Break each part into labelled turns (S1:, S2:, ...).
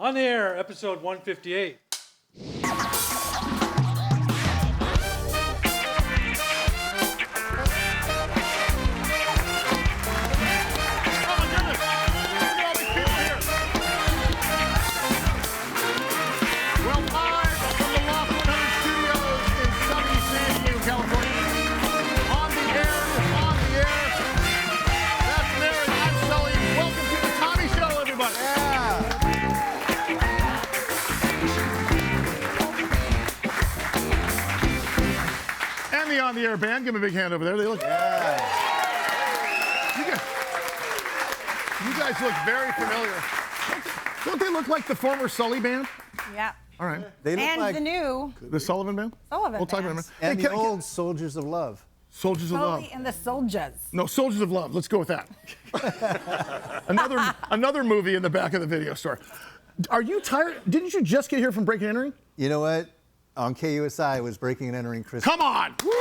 S1: On the air, episode 158.
S2: The On the Air band, give them a big hand over there. They look. You guys look very familiar. Don't they look like the former Sully band?
S3: Yeah.
S2: All right.
S4: They look
S3: And
S4: like
S3: the new
S2: The Sullivan band?
S3: Sullivan
S2: We'll talk about
S3: band.
S2: it.
S4: and
S2: Hey,
S4: the old Soldiers of Love.
S2: Soldiers of Love.
S3: Sully and the Soldiers.
S2: No, Soldiers of Love. Let's go with that. another movie in the back of the video store. Are you tired? Didn't you just get here from Breaking and Entering?
S4: You know what? On KUSI was Breaking and Entering Christmas.
S2: Come on! Woo!
S4: It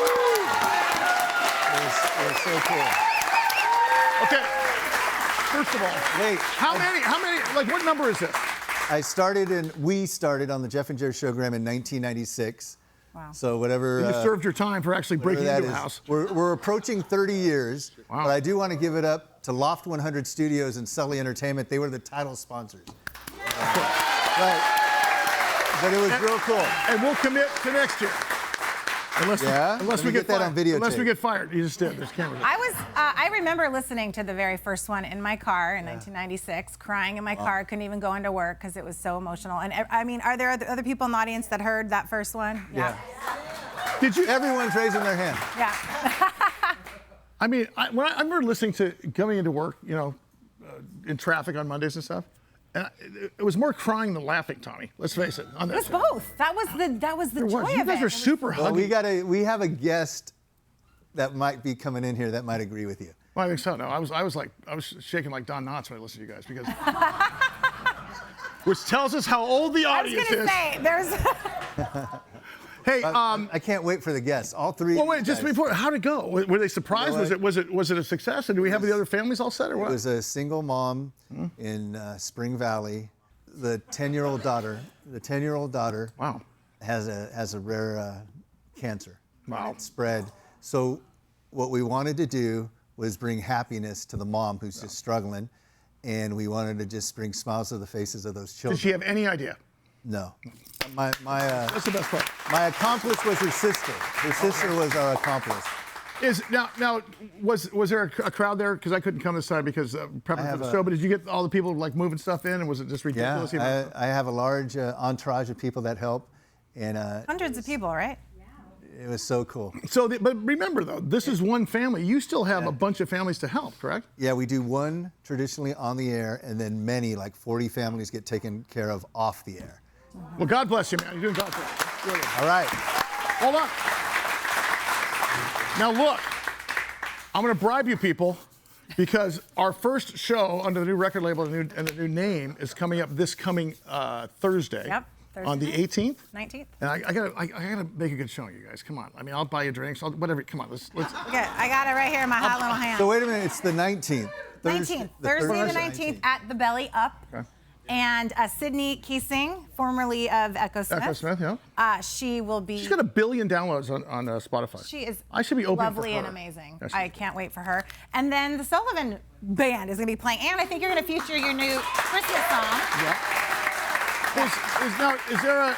S4: was so cool.
S2: Okay. First of all,
S4: Wait.
S2: how many? Like, what number is this?
S4: We started on the Jeff and Jerry Showgram in 1996.
S3: Wow.
S4: So whatever.
S2: You served your time for actually breaking
S4: whatever
S2: into
S4: that
S2: a
S4: is.
S2: house.
S4: We're approaching 30 years.
S2: Wow.
S4: But I do want to give it up to Loft 100 Studios and Sully Entertainment. They were the title sponsors. But it was real cool.
S2: And we'll commit to next year. Unless
S4: Let
S2: we
S4: me
S2: get
S4: that
S2: fired.
S4: on videotape.
S2: Unless we get fired. You just did. There's cameras.
S3: I remember listening to the very first one in my car in 1996, crying in my car, couldn't even go into work because it was so emotional. And I mean, are there other people in the audience that heard that first one?
S4: Yeah.
S2: Did you?
S4: Everyone's raising their hand.
S3: Yeah.
S2: I mean, I remember listening to coming into work, you know, in traffic on Mondays and stuff. And it was more crying than laughing, Tommy. Let's face it. On
S3: It was both. That was the joy of it.
S2: You guys are
S3: It was-
S2: super
S4: Well,
S2: huggy.
S4: we have a guest that might be coming in here that might agree with you.
S2: Well, I think so. No, I was shaking like Don Knotts when I listened to you guys because, which tells us how old the
S3: I was
S2: audience
S3: gonna
S2: is.
S3: say there's.
S2: Hey,
S4: I can't wait for the guests. All three.
S2: well,
S4: of
S2: wait,
S4: you
S2: just
S4: guys.
S2: before, how'd it go? Were they surprised?
S4: You know
S2: Was it a success? And do we have the other families all set or what?
S4: It was a single mom in Spring Valley. The 10-year-old daughter.
S2: Wow.
S4: Has a rare cancer.
S2: Wow.
S4: It spread. So what we wanted to do was bring happiness to the mom who's just struggling, and we wanted to just bring smiles to the faces of those children.
S2: Did she have any idea?
S4: No. My
S2: That's the best part.
S4: my accomplice was her sister. Her sister was our accomplice.
S2: Now was there a crowd there? Because I couldn't come this time because prepping for the show. But did you get all the people like moving stuff in, and was it just ridiculous?
S4: Yeah, I have a large entourage of people that help, and
S3: Hundreds of people, right?
S4: it was so cool.
S2: So, but remember though, this is one family. You still have a bunch of families to help, correct?
S4: Yeah, we do one traditionally on the air, and then many, like 40 families, get taken care of off the air.
S2: Well, God bless you, man. You're doing God's work. Really.
S4: All right.
S2: Hold on. Now look, I'm going to bribe you people because our first show under the new record label and the new name is coming up this coming Thursday.
S3: Yep. Thursday.
S2: On the 18th.
S3: 19th.
S2: And I gotta make a good showing, you guys. Come on. I mean, I'll buy you drinks. Whatever. Come on. Let's.
S3: Okay, I got it right here in my hot little hand.
S4: So wait a minute, it's the 19th.
S3: 19th. Thursday the 19th at the Belly Up.
S2: Okay.
S3: And Sydney Keesing, formerly of Echo Smith.
S2: Echo Smith, yeah.
S3: She will be.
S2: She's got 1 billion downloads on Spotify.
S3: She is
S2: I should be open
S3: lovely
S2: for her.
S3: and amazing.
S2: Yes.
S3: I can't wait for her. And then the Sullivan Band is going to be playing. And I think you're going to feature your new Christmas song.
S2: Yeah. Is there a?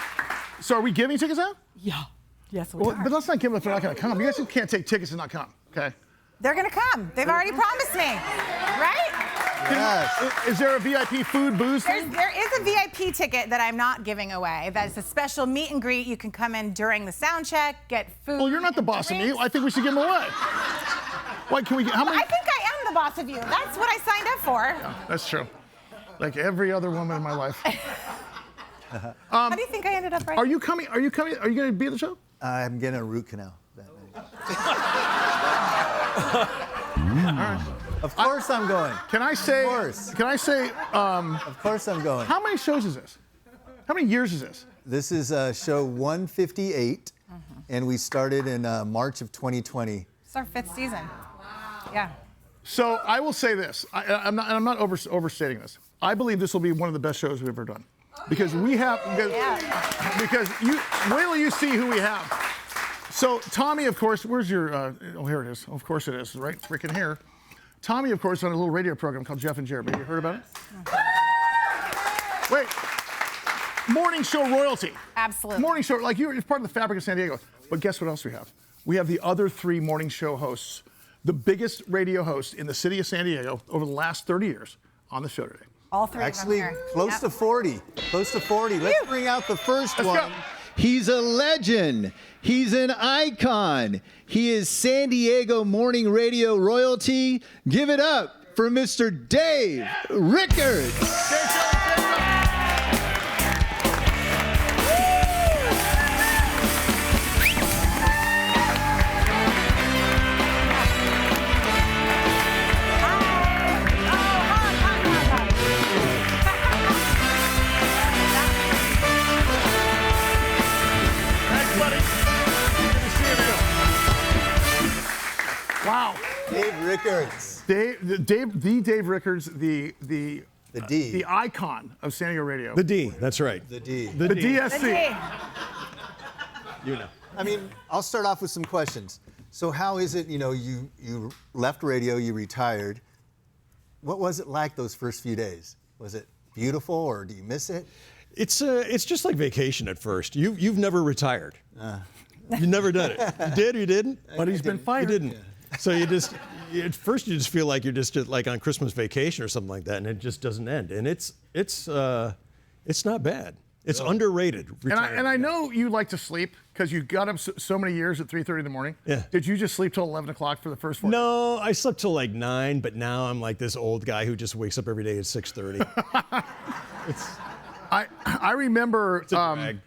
S2: So are we giving tickets out?
S3: Yeah. Yes, we
S2: Well,
S3: are.
S2: but let's not give them if they're not going to come. You guys can't take tickets and not come. Okay.
S3: They're going to come. They've already promised me. Right?
S4: Yes.
S2: Is there a VIP food booze thing?
S3: There is a VIP ticket that I'm not giving away. That's a special meet and greet. You can come in during the sound check, get food.
S2: Well, you're not the
S3: and
S2: boss of me.
S3: drinks.
S2: I think we should give them away. Why can we get? How many?
S3: I think I am the boss of you. That's what I signed up for.
S2: That's true. Like every other woman in my life.
S3: How do you think I ended up right?
S2: Are you coming? Are you going to be at the show?
S4: I'm getting a root canal that night. Of course I'm going.
S2: Can I say?
S4: Of course.
S2: Can I say?
S4: Of course I'm going.
S2: How many shows is this? How many years is this?
S4: This is show 158, and we started in March of 2020.
S3: It's our 5th season. Yeah.
S2: So I will say this. I'm not overstating this. I believe this will be one of the best shows we've ever done. because we have because you wait till you see who we have. So Tommy, of course, where's your? Oh, here it is. Of course it is. Right, freaking here. Tommy, of course, on a little radio program called Jeff and Jared. Have you heard about it? Wait. Morning show royalty.
S3: Absolutely.
S2: Morning show, like you're part of the fabric of San Diego. But guess what else we have? We have the other 3 morning show hosts, the biggest radio hosts in the city of San Diego over the last 30 years on the show today.
S3: All 3
S4: Actually,
S3: of them here.
S4: close to 40. Close to 40. Let's bring out the first
S2: Let's
S4: one.
S2: go.
S5: He's a legend. He's an icon. He is San Diego morning radio royalty. Give it up for Mr. Dave Rickards.
S2: Thanks, buddy. Good to see you. Wow.
S4: Dave Rickards.
S2: Dave Rickards, the
S4: D.
S2: the icon of San Diego radio.
S6: The D, that's right.
S4: The D.
S2: The
S3: The
S2: DSC.
S3: D.
S6: You know.
S4: I mean, I'll start off with some questions. So how is it, you left radio, you retired. What was it like those first few days? Was it beautiful or do you miss it?
S6: It's just like vacation at first. You've never retired. You've never done it. You did or you didn't?
S2: But he's been fired.
S6: You didn't. So you just at first you just feel like you're just like on Christmas vacation or something like that, and it just doesn't end. And it's not bad. It's underrated.
S2: And I know you like to sleep because you got up so many years at 3:30 in the morning.
S6: Yeah.
S2: Did you just sleep till 11 o'clock for the first 4 days?
S6: No, I slept till like 9, but now I'm like this old guy who just wakes up every day at 6:30.
S2: I remember
S6: drag.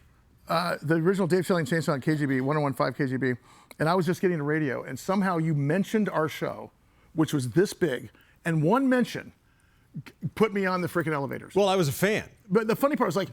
S2: the original Dave Shelley and Chainsaw on KGB, 101.5 KGB, and I was just getting the radio, and somehow you mentioned our show, which was this big, and one mention put me on the freaking elevators.
S6: Well, I was a fan.
S2: But the funny part was like,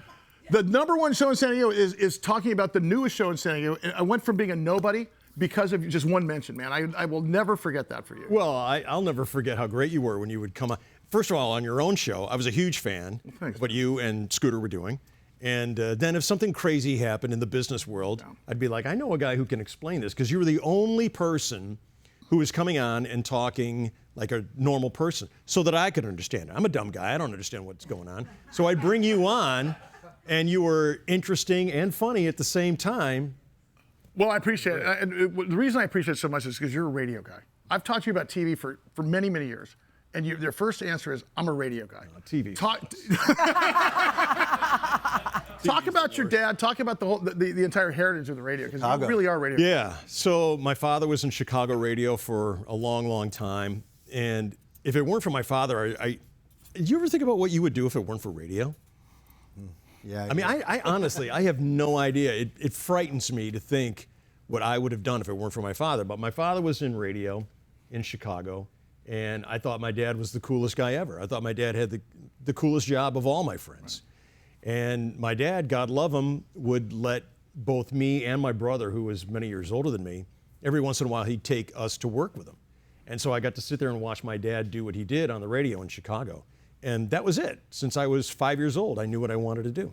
S2: the #1 show in San Diego is talking about the newest show in San Diego. And I went from being a nobody because of just one mention, man. I will never forget that for you.
S6: Well, I'll never forget how great you were when you would come on. First of all, on your own show, I was a huge fan
S2: thanks.
S6: of what you and Scooter were doing. And then if something crazy happened in the business world, I'd be like, I know a guy who can explain this, because you were the only person who was coming on and talking like a normal person so that I could understand it. I'm a dumb guy. I don't understand what's going on. So I'd bring you on, and you were interesting and funny at the same time.
S2: Well, I appreciate it. And the reason I appreciate it so much is because you're a radio guy. I've talked to you about TV for many, many years. And their first answer is, I'm a radio guy.
S6: TV.
S2: Talk about your dad. Talk about the entire heritage of the radio, because you
S4: Chicago.
S2: really are radio.
S6: Yeah. So my father was in Chicago radio for a long, long time. And if it weren't for my father, did you ever think about what you would do if it weren't for radio?
S4: Yeah.
S6: I mean, I honestly, I have no idea. It frightens me to think what I would have done if it weren't for my father. But my father was in radio in Chicago, and I thought my dad was the coolest guy ever. I thought my dad had the coolest job of all my friends. And my dad, God love him, would let both me and my brother, who was many years older than me, every once in a while he'd take us to work with him. And so I got to sit there and watch my dad do what he did on the radio in Chicago. And that was it. Since I was 5 years old, I knew what I wanted to do.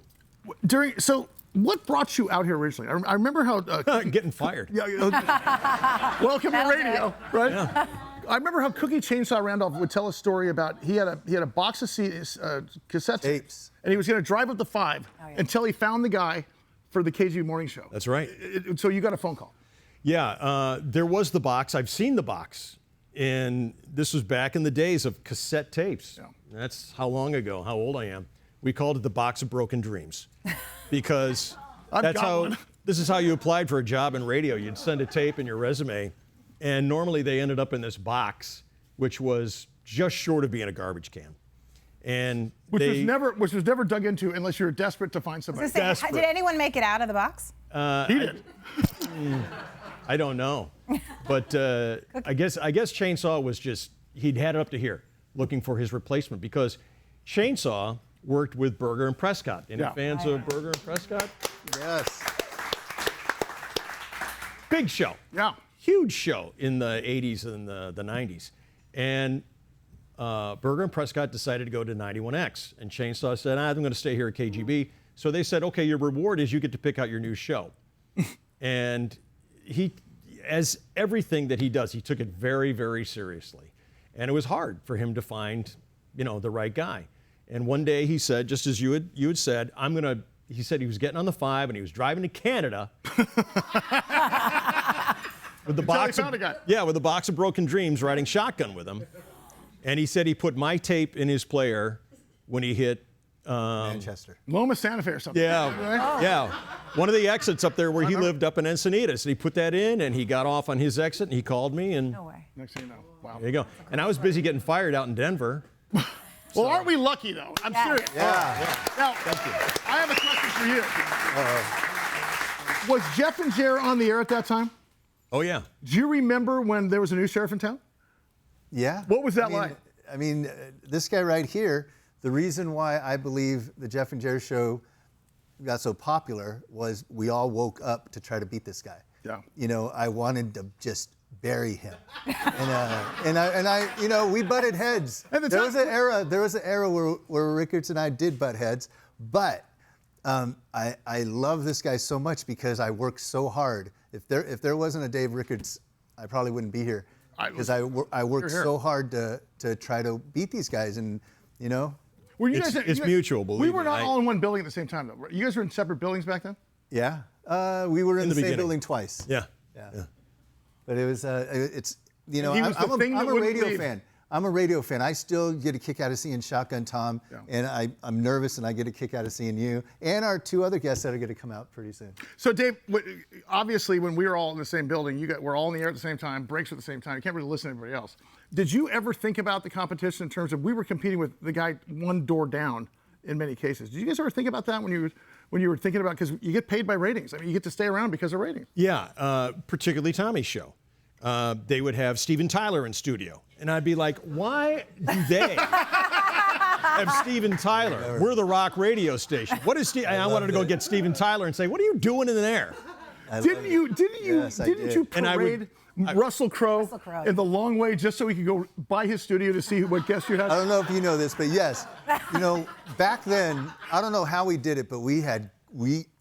S2: So what brought you out here originally? I remember how...
S6: Getting fired.
S2: Welcome to
S3: That'll do
S2: radio, right? Yeah. I remember how Cookie Chainsaw Randolph would tell a story about he had a box of cassette tapes, and he was going to drive up to 5 until he found the guy for the KG morning show.
S6: That's right.
S2: So you got a phone call.
S6: Yeah, there was the box. I've seen the box. And this was back in the days of cassette tapes.
S2: Yeah.
S6: That's how long ago, how old I am. We called it the box of broken dreams, because this is how you applied for a job in radio. You'd send a tape and your resume, and normally they ended up in this box, which was just short of being a garbage can. And
S2: Which was never dug into unless you were desperate to find somebody.
S6: Desperate.
S3: Did anyone make it out of the box?
S2: He did.
S6: I don't know, but I guess Chainsaw was just, he'd had it up to here looking for his replacement, because Chainsaw worked with Berger and Prescott. Any fans of Berger and Prescott?
S4: Yes.
S6: Big show.
S2: Yeah.
S6: Huge show in the 80s and the 90s. And Berger and Prescott decided to go to 91X, and Chainsaw said, I'm going to stay here at KGB. So they said, okay, your reward is you get to pick out your new show. And he, as everything that he does, he took it very, very seriously. And it was hard for him to find, the right guy. And one day he said, just as you had said, he said he was getting on the 5 and he was driving to Canada with the box with a box of Broken Dreams, riding shotgun with him. And he said he put my tape in his player when he hit
S4: Manchester.
S2: Loma Santa Fe or something.
S6: Yeah, yeah. One of the exits up there where he lived up in Encinitas. And he put that in, and he got off on his exit, and he called me, and
S3: No way.
S2: Next thing you know, wow.
S6: there you go. And I was busy getting fired out in Denver.
S2: Well, aren't we lucky though? I'm serious.
S4: Yeah.
S2: Now,
S6: Thank you.
S2: I have a question for you. Was Jeff and Jer on the air at that time?
S6: Oh, yeah.
S2: Do you remember when there was a new sheriff in town?
S4: Yeah.
S2: What was that like?
S4: I mean, this guy right here, the reason why I believe the Jeff and Jerry show got so popular was we all woke up to try to beat this guy.
S2: Yeah.
S4: I wanted to just bury him. and I, we butted heads. There was an era where Rickards and I did butt heads, but I love this guy so much because I worked so hard. If there wasn't a Dave Rickards, I probably wouldn't be here. Because I worked so hard to try to beat these guys, and
S2: Were you
S6: It's mutual, believe
S2: we
S6: me.
S2: were not all in one building at the same time, though. You guys were in separate buildings back then?
S4: Yeah, we were in the same
S6: beginning.
S4: building twice.
S6: Yeah.
S4: But it was, it's,
S2: he was the thing that
S4: I'm a
S2: wouldn't
S4: radio
S2: leave.
S4: fan. I'm a radio fan. I still get a kick out of seeing Shotgun Tom, and I'm nervous, and I get a kick out of seeing you and our 2 other guests that are going to come out pretty soon.
S2: So, Dave, obviously, when we were all in the same building, we're all in the air at the same time, breaks at the same time. You can't really listen to everybody else. Did you ever think about the competition in terms of we were competing with the guy one door down in many cases? Did you guys ever think about that when you were thinking about, because you get paid by ratings? I mean, you get to stay around because of ratings.
S6: Yeah, particularly Tommy's show. They would have Steven Tyler in studio. And I'd be like, why do they have Steven Tyler? We're the rock radio station. What is Steve? I wanted to go get Steven Tyler and say, what are you doing in there?
S2: Didn't you
S6: And I would-
S2: parade Russell Crowe in the long way just so we could go by his studio to see what guests you had?
S4: I don't know if you know this, but yes, back then, I don't know how we did it, but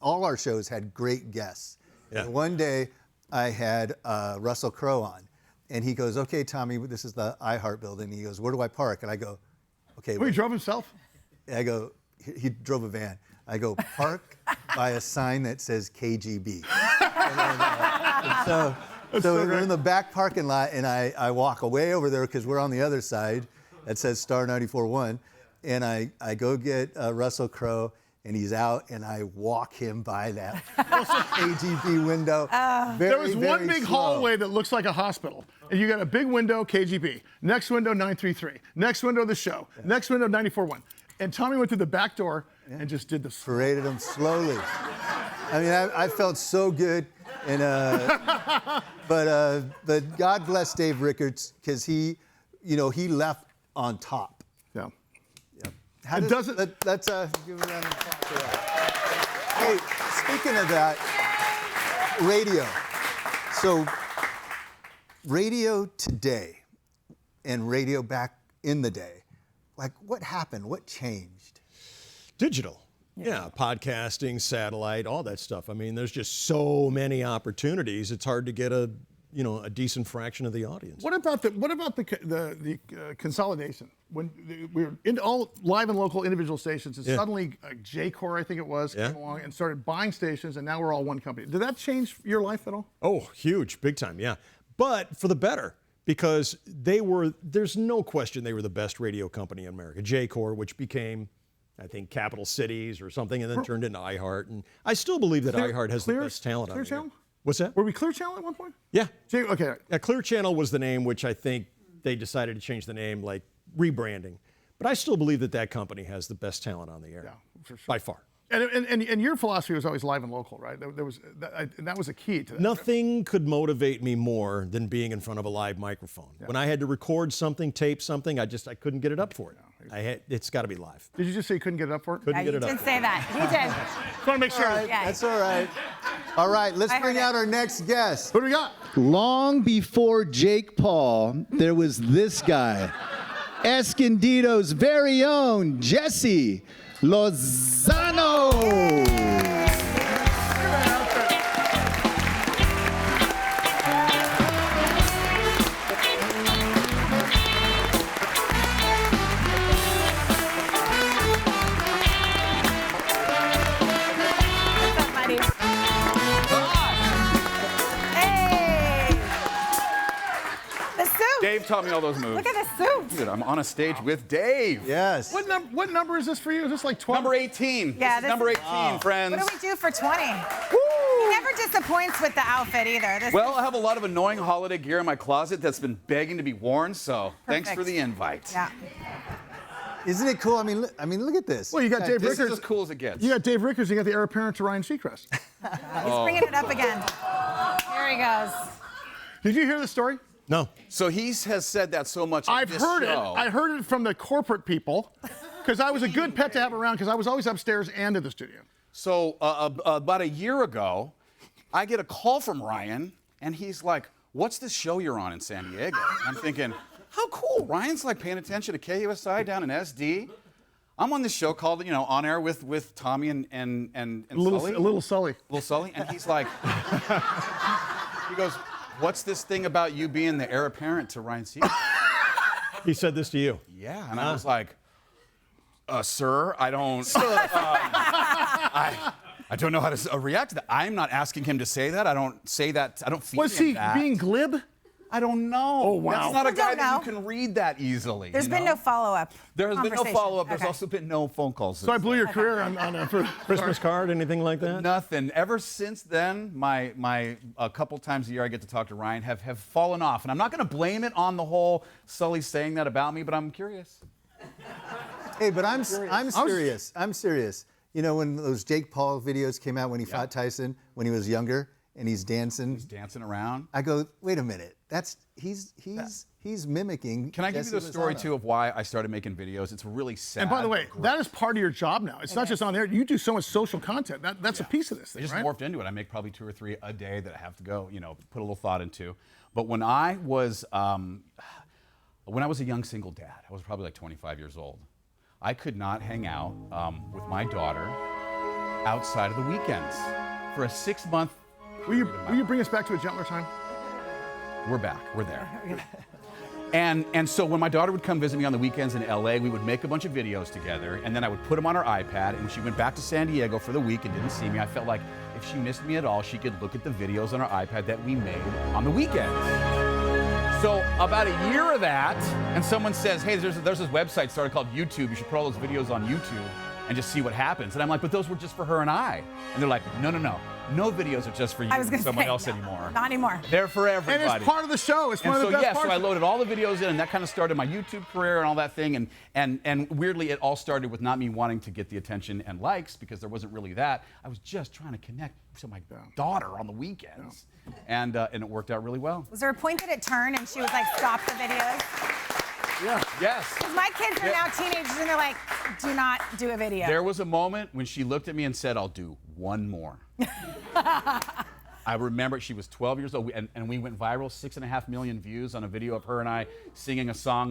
S4: all our shows had great guests.
S6: Yeah.
S4: And one day, I had Russell Crowe on, and he goes, "Okay, Tommy, this is the iHeart building." He goes, "Where do I park?" And I go, "Okay."
S2: He drove himself?
S4: I go, he drove a van. I go, "Park by a sign that says KGB." So we're in the back parking lot, and I walk away over there because we're on the other side. That says Star 94.1, and I go get Russell Crowe. And he's out, and I walk him by that KGB window.
S2: There was one big
S4: slow.
S2: hallway that looks like a hospital. And you got a big window, KGB. Next window, 933. Next window, the show. Next window, 94.1. And Tommy went through the back door and just did this.
S4: Paraded him slowly. I mean, I felt so good. And but God bless Dave Rickards, because he left on top.
S2: Yeah.
S4: How
S2: It doesn't-
S4: let's give him a round of applause for that. Hey, speaking of that, radio. So, radio today and radio back in the day, like what happened? What changed?
S6: Digital. Yeah, podcasting, satellite, all that stuff. I mean, there's just so many opportunities. It's hard to get a decent fraction of the audience.
S2: What about the consolidation? When we were in all live and local individual stations, and suddenly J-Core, I think it was, came along and started buying stations, and now we're all one company. Did that change your life at all?
S6: Oh, huge, big time, yeah. But for the better, because there's no question they were the best radio company in America. J-Core, which became, I think, Capital Cities or something, and then turned into iHeart. And I still believe that iHeart has the best talent on
S2: Clear
S6: the
S2: Channel?
S6: air. What's that?
S2: Were we Clear Channel at one point?
S6: Yeah.
S2: Okay.
S6: Yeah, Clear Channel was the name, which I think they decided to change the name, like rebranding. But I still believe that company has the best talent on the air.
S2: Yeah, for sure.
S6: By far.
S2: And your philosophy was always live and local, right? That was a key to that.
S6: Nothing could motivate me more than being in front of a live microphone. Yeah. When I had to record something, tape something, I couldn't get it up for it. It's got to be live.
S2: Did you just say you couldn't get it up for it?
S6: Couldn't get it up.
S3: He did say that. He did.
S2: Just want to make sure.
S3: Yeah.
S4: That's all right. All right, let's
S3: I
S4: bring
S3: heard
S4: out
S3: it.
S4: our next guest.
S2: Who do we got?
S5: Long before Jake Paul, there was this guy. Escondido's very own Jesse Lozano.
S3: What's up, buddy? Hey! The suit.
S7: Dave taught me all those moves.
S3: Look at the suit.
S7: Dude, I'm on a stage with Dave.
S4: Yes.
S2: What number is this for you? Is this like 12?
S7: Number 18.
S3: Yeah,
S7: This is number 18, friends.
S3: What do we do for 20? He never disappoints with the outfit either. This
S7: Well, I have a lot of annoying holiday gear in my closet that's been begging to be worn, so thanks for
S3: Perfect.
S7: the invite.
S3: Yeah.
S4: Isn't it cool? I mean, look at this.
S2: Well, you got Dave
S7: This is
S2: Rickards.
S7: as cool as it gets.
S2: You got Dave Rickards. You got the heir apparent to Ryan Seacrest.
S3: He's bringing it up again. Here he goes.
S2: Did you hear the story?
S6: No.
S7: So he has said that so much on
S2: I've
S7: this
S2: heard
S7: show.
S2: it. I heard it from the corporate people because I was a good pet to have around because I was always upstairs and in the studio.
S7: So about a year ago, I get a call from Ryan, and he's like, "What's this show you're on in San Diego?" And I'm thinking, how cool. Ryan's like paying attention to KUSI down in SD. I'm on this show called, On Air with Tommy and Sully.
S2: A little Sully.
S7: Little Sully. And he's like, he goes, "What's this thing about you being the heir apparent to Ryan Seacrest?"
S6: He said this to you.
S7: Yeah. And I was like, sir, I don't, I don't know how to react to that. I'm not asking him to say that. I don't say that. I don't feed
S2: Was
S7: him
S2: he
S7: that.
S2: being glib?
S7: I don't know.
S2: Oh, wow.
S7: That's not a
S3: We
S7: guy
S3: don't
S7: that you
S3: know.
S7: can read that easily.
S3: There's
S7: you
S3: been
S7: know?
S3: no follow-up.
S7: There has been no
S3: conversation.
S7: follow-up. There's
S3: Okay.
S7: also been no phone calls.
S2: So I blew your career for
S6: Christmas card, anything like that?
S7: Nothing. Ever since then, my a couple times a year I get to talk to Ryan have fallen off. And I'm not going to blame it on the whole Sully saying that about me, but I'm curious.
S4: Hey, but I'm serious. I'm serious. You know, when those Jake Paul videos came out when he fought Tyson when he was younger and he's dancing.
S7: Dancing around.
S4: I go, wait a minute. He's mimicking.
S7: Can I give
S4: Jesse
S7: you the story,
S4: Lozano.
S7: too, of why I started making videos? It's really sad.
S2: And by the way, that is part of your job now. It's not just on there. You do so much social content. That's a piece of this
S7: I
S2: thing,
S7: just
S2: right?
S7: morphed into it. I make probably 2 or 3 a day that I have to go, put a little thought into. But when I was a young single dad, I was probably like 25 years old. I could not hang out with my daughter outside of the weekends for a 6-month.
S2: Will you bring us back to a gentler time?
S7: We're back. We're there. And so when my daughter would come visit me on the weekends in LA, we would make a bunch of videos together, and then I would put them on her iPad, and when she went back to San Diego for the week and didn't see me, I felt like if she missed me at all, she could look at the videos on her iPad that we made on the weekends. So about a year of that, and someone says, "Hey, there's this website started called YouTube. You should put all those videos on YouTube and just see what happens." And I'm like, "But those were just for her and I." And they're like, "No. No videos are just for you
S3: I was
S7: and
S3: going to
S7: someone
S3: say,
S7: else
S3: no,
S7: anymore.
S3: Not anymore.
S7: They're for everybody."
S2: And it's part of the show. It's
S7: And
S2: one of
S7: so
S2: the best
S7: yeah,
S2: parts.
S7: so I loaded all the videos in, and that kind of started my YouTube career and all that thing. And weirdly, it all started with not me wanting to get the attention and likes because there wasn't really that. I was just trying to connect to my daughter on the weekends, and it worked out really well.
S3: Was there a point that it turned and she was like, "Stop the videos"?
S7: Yeah. Yes.
S3: Because my kids are now teenagers and they're like, "Do not do a video."
S7: There was a moment when she looked at me and said, "I'll do one more." I remember she was 12 years old, and we went viral, 6.5 million views on a video of her and I singing a song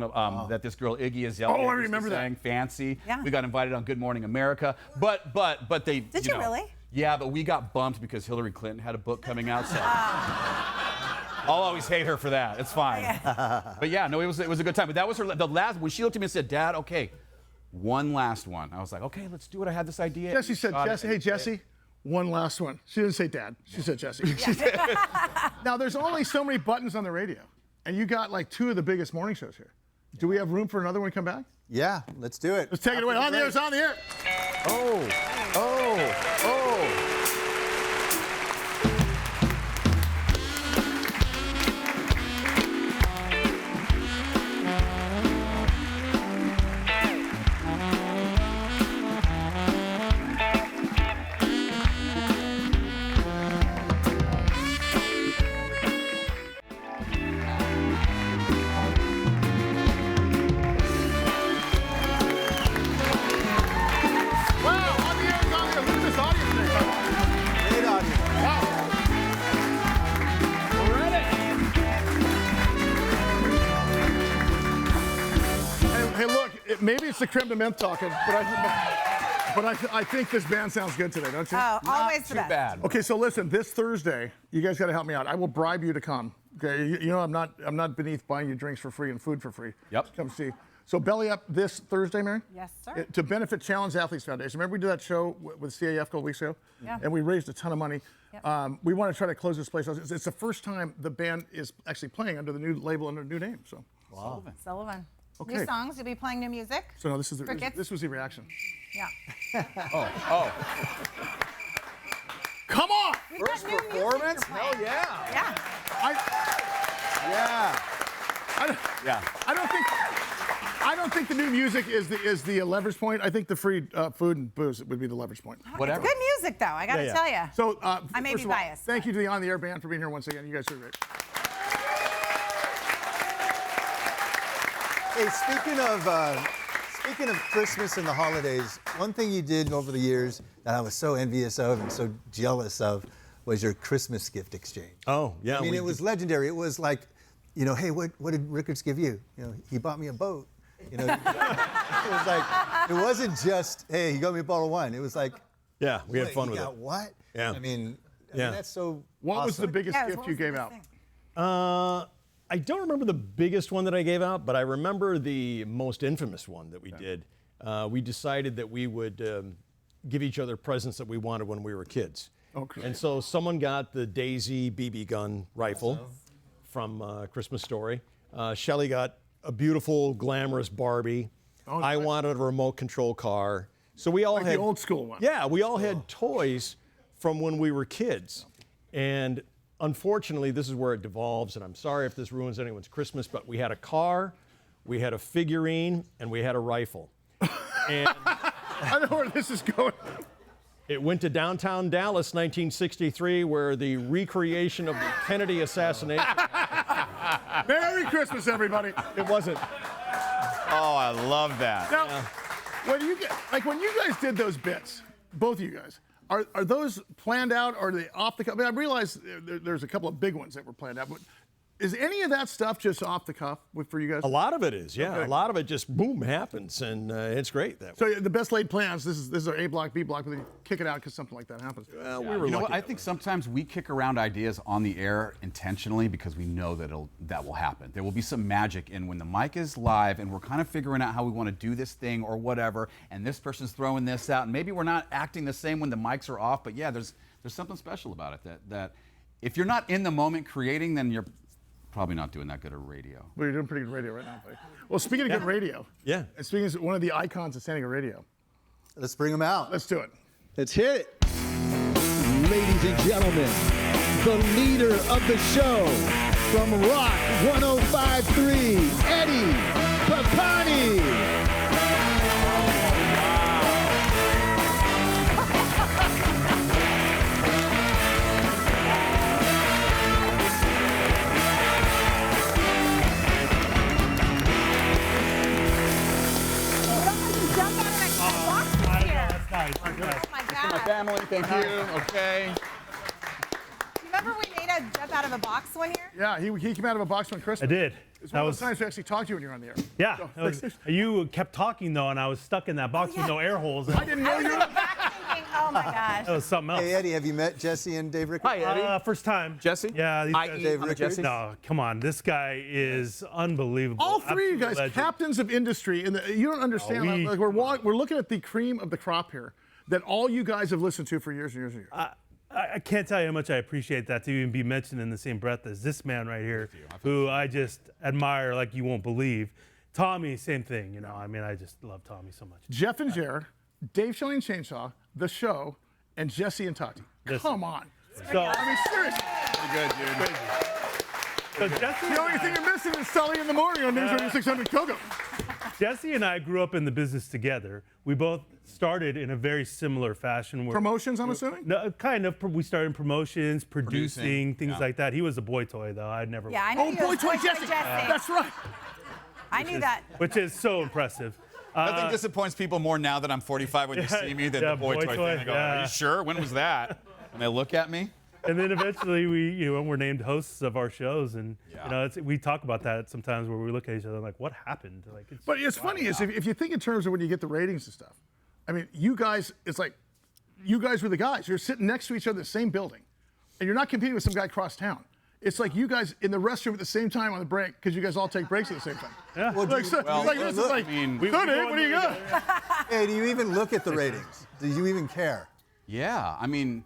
S7: that this girl Iggy Azalea
S2: I
S7: used
S2: remember
S7: to
S2: that.
S7: sing, Fancy.
S3: Yeah.
S7: We got invited on Good Morning America, but they
S3: Did you really?
S7: Yeah, but we got bumped because Hillary Clinton had a book coming out. So I'll always hate her for that. It's fine. But yeah, no, it was a good time. But that was the last. When she looked at me and said, "Dad, okay, one last one." I was like, "Okay, let's do it." I had this idea.
S2: Jesse said,
S7: Shot it.
S2: "Jesse, hey Jesse, one last one." She didn't say Dad. She said Jesse. Now there's only so many buttons on the radio, and you got like 2 of the biggest morning shows here. Do we have room for another one to come back?
S4: Yeah, let's do it.
S2: Let's take it away. On the air. It's on the air.
S7: Oh.
S2: Wow, on the maybe it's the creme de menthe talking, but I think this band sounds good today, don't you?
S3: Oh, always
S7: Too
S3: the best.
S7: bad.
S2: Okay, so listen, this Thursday, you guys got to help me out. I will bribe you to come. Okay, you know I'm not beneath buying you drinks for free and food for free.
S7: Yep.
S2: Come see. So belly up this Thursday, Mary.
S3: Yes, sir.
S2: To benefit Challenge Athletes Foundation. Remember we did that show with CAF a couple weeks ago?
S3: Yeah.
S2: And we raised a ton of money.
S3: Yep.
S2: We want to try to close this place out. It's the first time the band is actually playing under the new label, under a new name. So.
S7: Wow.
S3: Sullivan.
S2: Okay.
S3: New songs. You'll be playing new music.
S2: So no, this is
S3: Crickets?
S2: this was the reaction.
S3: Yeah.
S7: Oh.
S2: Come on!
S3: We've got
S7: First
S3: new music
S7: performance?
S3: you're playing.
S7: Hell yeah.
S3: Yeah.
S7: Yeah. Yeah.
S2: I don't think the new music is the leverage point. I think the free food and booze would be the leverage point.
S7: Whatever.
S3: Good music, though. I got to tell you.
S2: So
S3: I may
S2: first
S3: be
S2: of all,
S3: biased,
S2: Thank
S3: but-
S2: you to the On the Air band for being here once again. You guys are great.
S4: Hey, speaking of Christmas and the holidays, one thing you did over the years that I was so envious of and so jealous of was your Christmas gift exchange.
S6: Oh, yeah.
S4: I mean,
S6: we
S4: it was
S6: did-
S4: legendary. It was like, you know, hey, what did Rickards give you? You know, he bought me a boat. You know, it was like, it wasn't just, hey, he got me a bottle of wine. It was like,
S6: Yeah, we had
S4: wait,
S6: fun
S4: you
S6: with
S4: got
S6: it.
S4: what?
S6: Yeah.
S4: I mean,
S6: Yeah.
S4: that's so
S2: What was
S4: awesome.
S2: the biggest
S3: Yeah,
S2: gift
S3: what
S2: you
S3: was the
S2: gave
S3: best
S2: out?
S3: thing?
S6: I don't remember the biggest one that I gave out, but I remember the most infamous one that we did. We decided that we would give each other presents that we wanted when we were kids.
S2: Okay.
S6: And so someone got the Daisy BB gun rifle from Christmas Story. Shelley got a beautiful, glamorous Barbie.
S2: Oh,
S6: I
S2: nice.
S6: wanted a remote control car. So we all
S2: Like
S6: had
S2: the old school one.
S6: Yeah, we all had toys from when we were kids. And unfortunately, this is where it devolves, and I'm sorry if this ruins anyone's Christmas, but we had a car, we had a figurine, and we had a rifle. And
S2: I know where this is going.
S6: it went to downtown Dallas, 1963, where the recreation of the Kennedy assassination.
S2: Merry Christmas, everybody.
S6: It wasn't.
S7: Oh, I love that.
S2: Now, when you guys did those bits, both of you guys, are those planned out or are they off the cuff? I mean, I realize there's a couple of big ones that were planned out, but is any of that stuff just off the cuff for you guys?
S6: A lot of it is, yeah.
S2: Okay.
S6: A lot of it just boom happens, and it's great that way.
S2: So the best laid plans. This is our A block, B block, but then you kick it out because something like that happens.
S6: Well, we
S7: You
S6: were
S7: know what?
S6: lucky
S7: I
S6: that
S7: think
S6: way.
S7: sometimes we kick around ideas on the air intentionally because we know that will happen. There will be some magic in when the mic is live and we're kind of figuring out how we want to do this thing or whatever, and this person's throwing this out, and maybe we're not acting the same when the mics are off, but yeah, there's something special about it that if you're not in the moment creating, then you're probably not doing that good at radio.
S2: Well, you're doing pretty good radio right now, buddy. Well, speaking of good radio,
S6: Yeah.
S2: and speaking of one of the icons of San Diego radio,
S4: Let's bring them out.
S2: let's do it.
S5: Let's hit it. Ladies and gentlemen, the leader of the show from Rock 105.3, Eddie Pappani.
S3: Jump out of that box this year.
S1: That's nice.
S3: Oh my
S7: My
S3: God.
S7: family, thank you. Okay.
S3: Remember we made a jump out of a box one year?
S2: Yeah, he came out of a box on Christmas.
S1: I did.
S2: It's
S1: That
S2: one of
S1: was
S2: those times we actually talked to you when you're on the air.
S1: yeah.
S2: So,
S1: that was- you kept talking though, and I was stuck in that box with
S3: yeah.
S1: no air holes.
S2: I didn't know
S3: I was
S2: you
S3: in
S2: were.
S3: the back thinking, oh my gosh.
S1: That was something else.
S4: Hey, Eddie, have you met Jesse and Dave Rickards?
S7: Hi, Eddie.
S1: First time.
S7: Jesse?
S1: Yeah. These
S7: I.e.
S1: guys-
S4: Dave
S7: I'm a
S4: Rickards?
S7: Jesse.
S1: No, come on. This guy is unbelievable.
S2: All three of you guys,
S1: Absolute legend.
S2: captains of industry, and you don't understand.
S1: we-
S2: like we're looking at the cream of the crop here that all you guys have listened to for years and years and years.
S1: I can't tell you how much I appreciate that to even be mentioned in the same breath as this man right here, who I just admire like you won't believe. Tommy, same thing. You know, I mean, I just love Tommy so much.
S2: Jeff and Jared, Dave Shelley and Chainsaw, The Show, and Jesse and Tati.
S1: Listen.
S2: Come on.
S1: So,
S2: I mean, seriously.
S7: Pretty good, dude.
S1: so Jesse,
S2: The only thing you're missing is Sully in the morning on News Radio 600 Kogo.
S1: Jesse and I grew up in the business together. We both started in a very similar fashion. Where,
S2: Promotions, I'm assuming?
S1: No, kind of. We started in promotions, producing, things
S7: yeah.
S1: like that. He was a boy toy, though. I'd never.
S3: Yeah, I knew
S2: Oh,
S3: you
S2: boy,
S3: was
S2: toy
S3: Boy
S2: Jesse. That's right.
S3: I knew that.
S1: Which is so impressive.
S7: Nothing disappoints people more now that I'm 45 when you see me than
S1: yeah,
S7: the boy
S1: boy
S7: toy
S1: toy,
S7: thing. I go,
S1: yeah.
S7: are you sure? When was that? And they look at me.
S1: And then eventually we're named hosts of our shows, and
S7: Yeah.
S1: we talk about that sometimes where we look at each other like, what happened? Like,
S2: But it's funny is if you think in terms of when you get the ratings and stuff. I mean, you guys, it's like you guys were the guys. You're sitting next to each other in the same building, and you're not competing with some guy across town. It's like you guys in the restroom at the same time on the break because you guys all take breaks at the same time.
S1: Yeah.
S2: Like, this is like,
S7: I mean,
S2: "Good, Dave, what do you got?
S4: Hey, do you even look at the ratings? Do you even care?
S7: Yeah, I mean,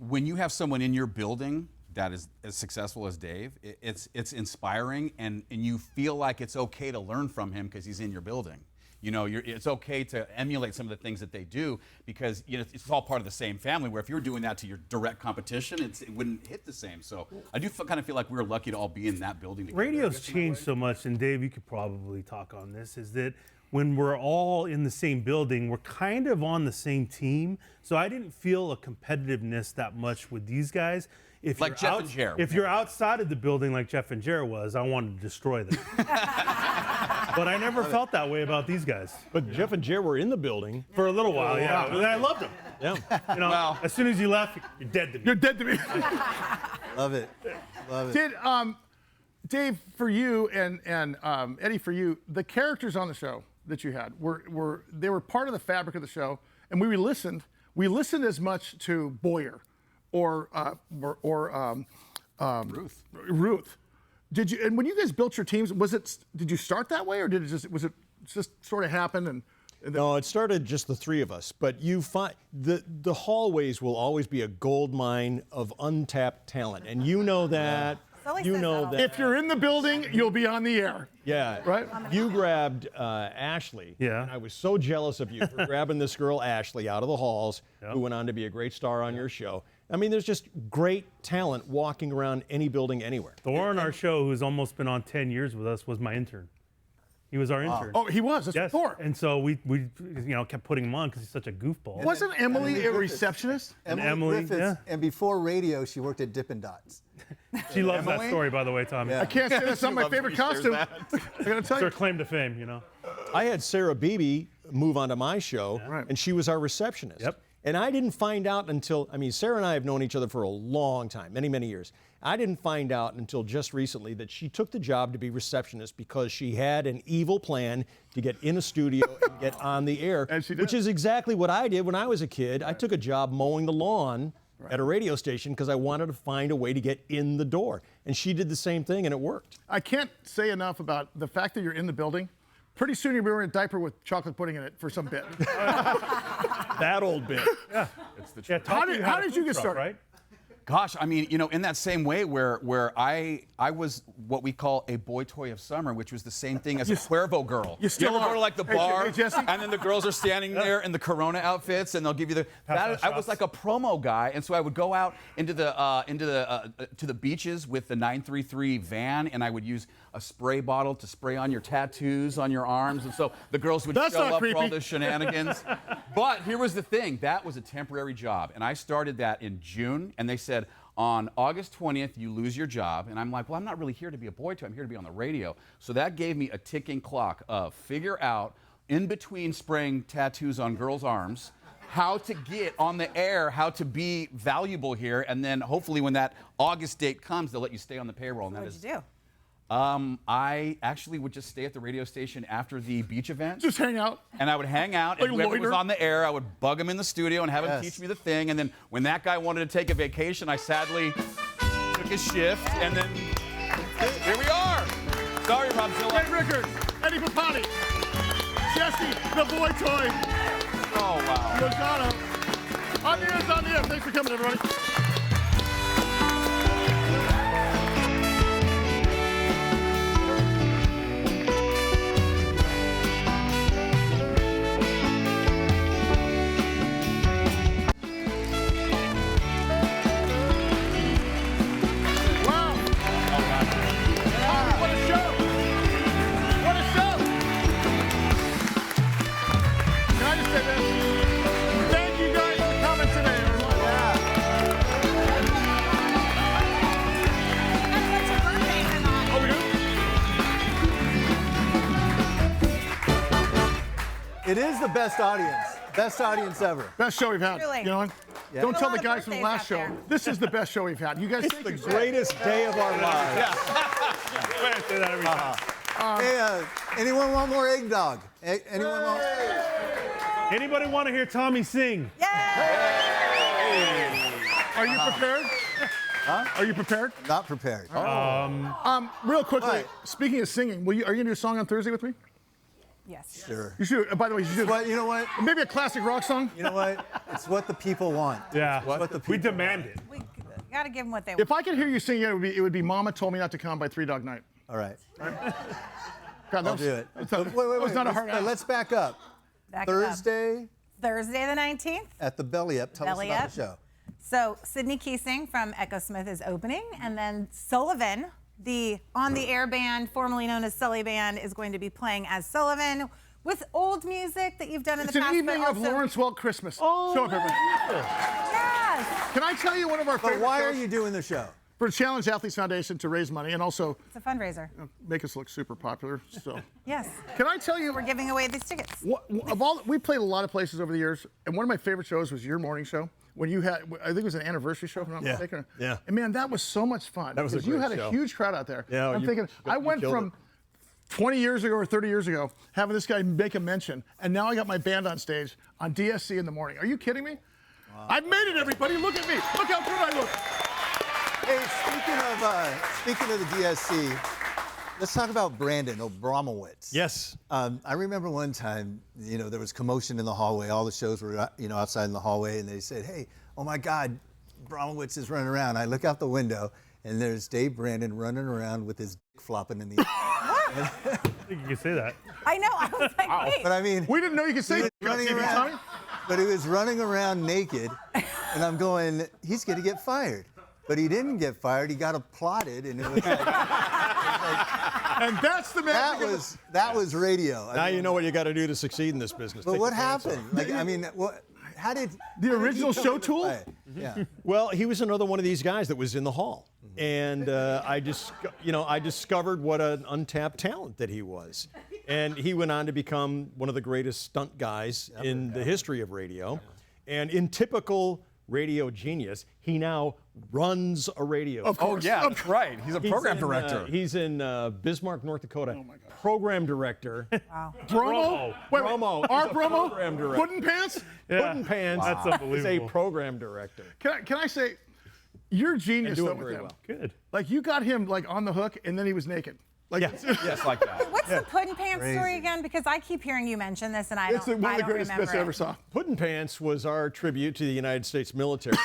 S7: when you have someone in your building that is as successful as Dave, it's inspiring, and you feel like it's okay to learn from him because he's in your building. It's okay to emulate some of the things that they do because it's all part of the same family. Where if you're doing that to your direct competition, it wouldn't hit the same. So I do kind of feel like we were lucky to all be in that building together.
S1: Radio's changed so much, and Dave, you could probably talk on this, is that when we're all in the same building, we're kind of on the same team. So I didn't feel a competitiveness that much with these guys. If
S7: Like Jeff and Jer.
S1: If you're outside of the building like Jeff and Jer was, I wanted to destroy them. But I never felt that way about these guys.
S6: But Jeff and Jer were in the building.
S1: For a little while, yeah. And I loved them.
S6: Yeah.
S7: Well,
S1: As soon as you left, you're dead to me.
S2: You're dead to me."
S4: Love it. Love it.
S2: Did Dave, for you and Eddie, for you, the characters on the show that you had they were part of the fabric of the show, and we listened as much to Boyer or Ruth. Did you? And when you guys built your teams, did you start that way, or was it just sort of happen and
S6: No, it started just the three of us, but you find the hallways will always be a gold mine of untapped talent, and you know that.
S3: Sully
S6: You
S3: says
S6: know
S3: that all
S6: that.
S3: the
S2: if you're in the building, you'll be on the air?
S6: Yeah.
S2: Right?
S6: You grabbed Ashley.
S1: Yeah.
S6: And I was so jealous of you for grabbing this girl, Ashley, out of the halls, who went on to be a great star on your show. I mean, there's just great talent walking around any building anywhere.
S1: Thor on our show, who's almost been on 10 years with us, was my intern. He was our intern.
S2: Oh, he was. That's
S1: Yes.
S2: Thor.
S1: And so we kept putting him on because he's such a goofball.
S2: Wasn't Emily a receptionist?
S1: Emily,
S4: Griffiths,
S1: yeah.
S4: and before radio, she worked at Dippin' Dots.
S1: She loves that
S2: Emily?
S1: story, by the way, Tommy.
S4: Yeah.
S2: I can't say that's not my favorite costume. I gotta tell
S1: It's her
S2: you.
S1: claim to fame,
S6: I had Sarah Beebe move onto my show,
S2: Right.
S6: and she was our receptionist.
S1: Yep.
S6: And I didn't find out until, Sarah and I have known each other for a long time, many, many years. I didn't find out until just recently that she took the job to be receptionist because she had an evil plan to get in a studio and get on the air,
S2: And she did.
S6: which is exactly what I did when I was a kid. I took a job mowing the lawn at a radio station because I wanted to find a way to get in the door. And she did the same thing, and it worked.
S2: I can't say enough about the fact that you're in the building. Pretty soon you'll be wearing a diaper with chocolate pudding in it for some bit.
S6: That old bit.
S7: it's the
S1: Yeah,
S7: truth.
S1: Tommy
S2: how
S1: had a
S2: did you
S1: food
S2: get
S1: truck,
S2: started?
S1: Right?
S7: Gosh, I mean, in that same way where I was what we call a boy toy of summer, which was the same thing as a Cuervo girl.
S2: you still
S7: ever go
S2: are.
S7: to like the
S2: Hey,
S7: bar,
S2: hey, Jesse?
S7: and then the girls are standing there in the Corona outfits, and they'll give you the. I
S1: shots.
S7: was like a promo guy, and so I would go out into the beaches with the 933 van, and I would use a spray bottle to spray on your tattoos on your arms, and so the girls would
S2: That's
S7: show
S2: not
S7: up for all
S2: creepy.
S7: the shenanigans. But here was the thing: that was a temporary job, and I started that in June, and they said, on August 20th, you lose your job. And I'm like, well, I'm not really here to be a boy toy. I'm here to be on the radio. So that gave me a ticking clock of figure out, in between spraying tattoos on girls' arms, how to get on the air, how to be valuable here. And then hopefully when that August date comes, they'll let you stay on the payroll. And that
S3: What'd
S7: is,
S3: you do?
S7: I actually would just stay at the radio station after the beach event.
S2: Just hang out.
S7: And I would hang out, and
S2: Like
S7: whoever
S2: loiter?
S7: was on the air, I would bug him in the studio and have him
S4: Yes.
S7: teach me the thing. And then when that guy wanted to take a vacation, I sadly took his shift, and then here we are. Sorry, Robzilla.
S2: Ray Rickards, Eddie Pappani, Jesse, the boy toy,
S7: Oh, wow.
S2: Lozano. On the air, it's on the air. Thanks for coming, everybody. Wow. Tommy, what a show. What a show. Can I just say this? Thank you guys for coming today, everyone.
S3: What's your birthday tonight?
S2: Oh, we do?
S4: It is the best audience ever.
S2: Best show we've had.
S3: Really?
S2: You know what?
S4: Yeah.
S2: Don't
S3: A
S2: tell
S3: lot
S2: the
S3: of
S2: guys from the
S3: birthdays
S2: last
S3: out
S2: show.
S3: there.
S2: This is the best show we've had. You guys think
S6: The greatest day of our lives.
S1: I say that every time.
S4: Hey, anyone want more eggnog? Anyone want?
S1: Anybody want to hear Tommy sing?
S2: Are you prepared?
S4: Huh?
S2: Are you prepared?
S4: Not prepared.
S2: Real quickly,
S4: All right.
S2: speaking of singing, are you going to do a song on Thursday with me?
S3: Yes.
S4: Sure.
S2: You should. By the way, you should.
S4: But you know what?
S2: Maybe a classic rock song.
S4: You know what? It's what the people want.
S1: Yeah.
S4: What the
S1: We
S4: people
S1: demand it.
S3: We got to give them what they want.
S2: If I could hear you sing, it would be "Mama Told Me Not to Come" by Three Dog Night.
S4: All right.
S2: God,
S4: I'll do it.
S2: That
S4: Wait.
S2: was not a hard ask.
S4: Let's back up.
S3: Back it up.
S4: Thursday
S3: Thursday the 19th.
S4: at the Belly Up. Tell
S3: Belly
S4: us about
S3: Up.
S4: the show.
S3: So Sydney Keesing from Echo Smith is opening, and then Sullivan, the on-the-air band, formerly known as Sully Band, is going to be playing as Sullivan with old music that you've done in
S2: It's
S3: the past.
S2: an evening
S3: but
S2: of
S3: also,
S2: Lawrence Welk Christmas.
S1: Oh,
S2: Show up, everybody.
S3: Yes,
S2: Can I tell you one of our
S4: But
S2: favorite
S4: why are
S2: shows?
S4: you doing the show?
S2: For Challenge Athletes Foundation to raise money and also
S3: it's a fundraiser.
S2: make us look super popular. So,
S3: Yes,
S2: can I tell you?
S3: we're giving away these tickets.
S2: We played a lot of places over the years, and one of my favorite shows was your morning show when you had. I think it was an anniversary show, if I'm not mistaken.
S6: Yeah.
S2: And man, that was so much fun.
S6: That was a
S2: because you
S6: great
S2: had
S6: show.
S2: a huge crowd out there.
S6: Yeah,
S2: I'm
S6: you-
S2: thinking I
S6: you
S2: went
S6: killed
S2: from
S6: it.
S2: 20 years ago or 30 years ago having this guy make a mention, and now I got my band on stage on DSC in the morning. Are you kidding me? Wow. I've made it, everybody. Look at me. Look how good I look.
S4: Hey, speaking of the DSC, let's talk about Brandon Obramowitz.
S6: Yes.
S4: I remember one time, there was commotion in the hallway. All the shows were, outside in the hallway, and they said, "Hey, oh my God, Obramowitz is running around." I look out the window, and there's Dave Brandon running around with his dick flopping in the air.
S1: I think you can say that.
S3: I know. I was like, wait.
S4: But I mean,
S2: We didn't know you could say
S4: he was
S2: that on
S4: running
S2: TV,
S4: around,
S2: Tommy.
S4: but he was running around naked, and I'm going, he's going to get fired. But he didn't get fired. He got applauded, and it was like,
S2: And that's the magic.
S4: that was radio.
S6: Now you know what you got to do to succeed in this business.
S4: But
S6: Take
S4: what
S6: the pants off.
S4: happened? How did
S2: The
S4: how did he
S2: original
S4: come
S2: show
S4: into
S2: tool?
S4: play? Yeah.
S6: Well, he was another one of these guys that was in the hall, and I discovered what an untapped talent that he was, and he went on to become one of the greatest stunt guys in the history of radio, and in typical radio genius, he now runs a radio.
S2: Of
S7: Oh,
S2: course.
S7: yeah, that's right. He's a program director.
S6: He's in Bismarck, North Dakota. Program director.
S2: Bromo? Wait,
S6: Bromo.
S2: Our
S6: He's a
S2: Bromo?
S6: program director.
S2: Puddin' Pants?
S6: Puddin' Pants.
S1: That's
S6: He's a
S1: unbelievable.
S6: program director.
S2: Can I say, you're genius
S6: doing
S2: though with
S6: very
S2: him.
S6: well.
S1: Good.
S2: Like you got him like on the hook, and then he was naked. Like
S7: Yes, like that.
S3: What's the Puddin' Pants story again? Because I keep hearing you mention this, and I
S2: it's
S3: don't.
S2: one
S3: I
S2: of the
S3: don't
S2: greatest
S3: remember
S2: bits I
S3: it.
S2: ever saw.
S6: Puddin' Pants was our tribute to the United States military.